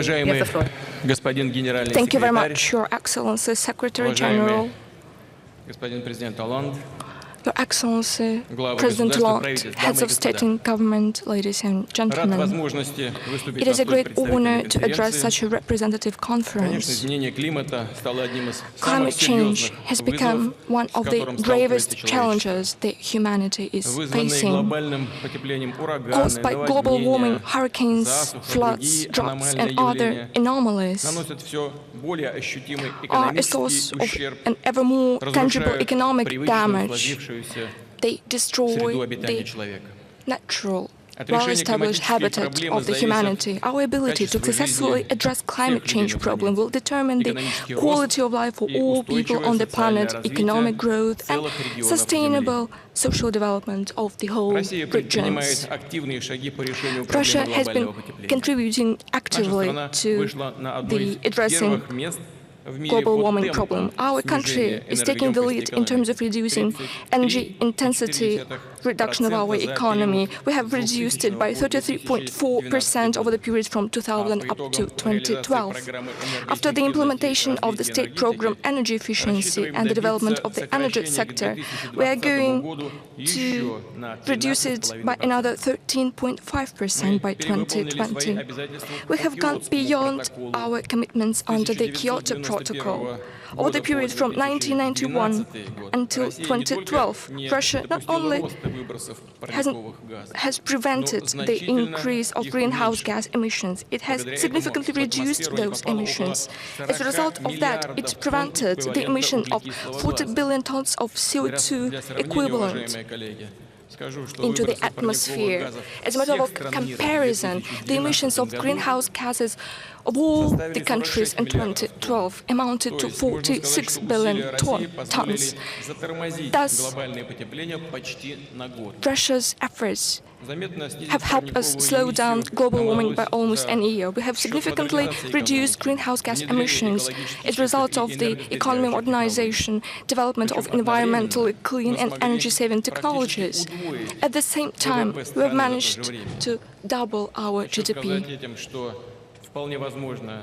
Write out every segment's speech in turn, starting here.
Уважаемый господин генеральный Thank you very секретарь, much, Your Excellency, Secretary уважаемый General, господин президент Оланд, Your Excellency, главы President государства, Hollande, правительств, heads дамы и of state господа. and government, ladies and Рад gentlemen. возможности выступить It на is a столь great honor представительной to address конференции. such a representative Конечно, conference. изменение климата стало одним из самых Climate change серьезных has вызовов, become one с of the которым gravest сталкивается человечество. challenges that humanity is Вызванные facing. глобальным потеплением ураганы, Caused by global warming, наводнения, hurricanes, засуха, floods, другие droughts, аномальные and other явления anomalies наносят все более ощутимый are a source экономический of ущерб, an ever more tangible разрушают economic привычную damage. сложившуюся They среду destroy обитания the человека. natural, От решения well-established климатических habitat проблем of the зависит humanity. Our ability to качество successfully жизни address climate всех людей change на problem will планете, determine the экономический quality рост of life for и all people устойчивое on the социальное planet, развитие economic growth, and целых регионов sustainable social development of the whole Россия предпринимает regions. активные шаги по решению Russia проблемы has been глобального потепления. contributing Наша actively страна to вышла на одно из the addressing первых мест в мире global по warming темпам problem. Our country снижения is taking the lead in terms of reducing energy intensity reduction of our economy. We have reduced it by 33.4% over the period from 2000 up to 2012. After the implementation of the state program Energy Efficiency and the development of the energy sector, we are going to reduce it by another 13.5% by 2020. We have gone beyond our commitments under the Kyoto Protocol. Over the period from 1991 until 2012, Russia not only has prevented the increase of greenhouse gas emissions, it has significantly reduced those emissions. As a result of that, it prevented the emission of 40 billion tons of CO2 equivalent into the atmosphere. As a matter of comparison, the emissions of greenhouse gases of all the countries in 2012 amounted to 46 billion tons. Thus, Russia's efforts have helped us slow down global warming by almost an year. We have significantly reduced greenhouse gas emissions as a result of the economy modernization, development of environmentally clean and energy-saving technologies. At the same time, we have managed to double our GDP.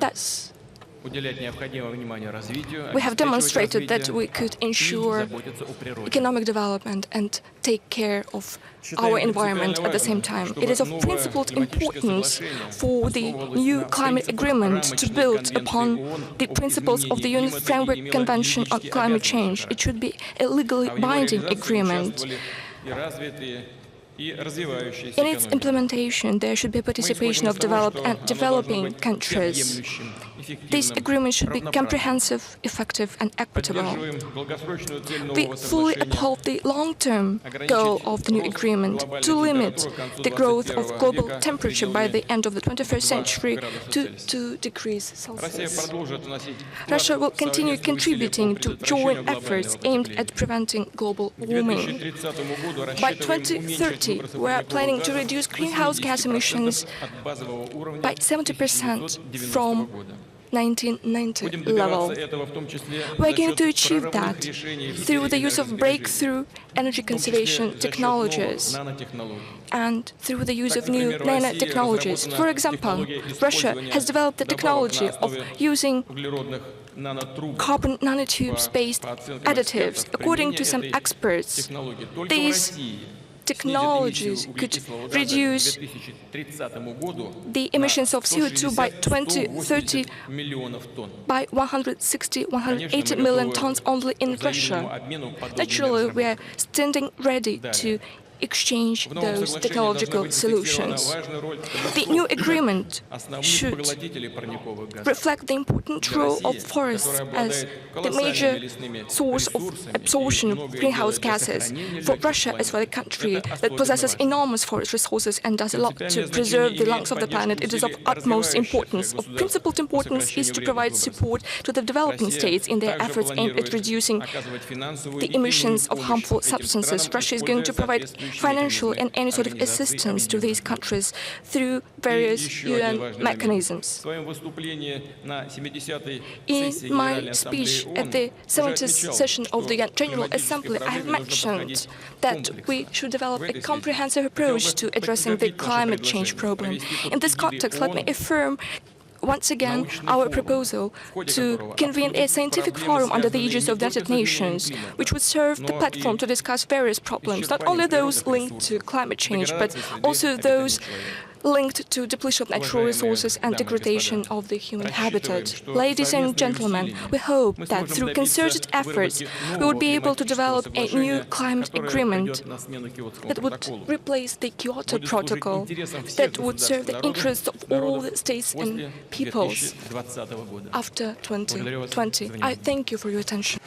Thus, we have demonstrated that we could ensure economic development and take care of our environment at the same time. It is of principled importance for the new climate agreement to build upon the principles of the UN Framework Convention on Climate Change. It should be a legally binding agreement. In its implementation, there should be participation of developed and developing countries. This agreement should be comprehensive, effective, and equitable. We fully uphold the long-term goal of the new agreement to limit the growth of global temperature by the end of the 21st century to 2 degrees Celsius. Russia will continue contributing to joint efforts aimed at preventing global warming. By 2030, we are planning to reduce greenhouse gas emissions by 70% from 1990 level. We are going to achieve that through the use of breakthrough energy conservation technologies and through the use of new nanotechnologies. For example, Russia has developed the technology of using carbon nanotubes-based additives. According to some experts, these technologies could reduce the emissions of CO2 by 2030 by 180 million tons only in Russia. Naturally, we are standing ready to exchange those technological solutions. The new agreement should reflect the important role of forests as the major source of absorption of greenhouse gases. For Russia, as for the country that possesses enormous forest resources and does a lot to preserve the lungs of the planet, it is of utmost importance. Of principled importance is to provide support to the developing states in their efforts aimed at reducing the emissions of harmful substances. Russia is going to provide financial and any sort of assistance to these countries through various UN mechanisms. In my speech at the 70th session of the General Assembly, I have mentioned that we should develop a comprehensive approach to addressing the climate change problem. In this context, let me affirm once again our proposal to convene a scientific forum under the aegis of the United Nations, which would serve the platform to discuss various problems, not only those linked to climate change, but also those linked to depletion of natural resources and degradation of the human habitat. Ladies and gentlemen, we hope that through concerted efforts we would be able to develop a new climate agreement that would replace the Kyoto Protocol, that would serve the interests of all the states and peoples after 2020. I thank you for your attention.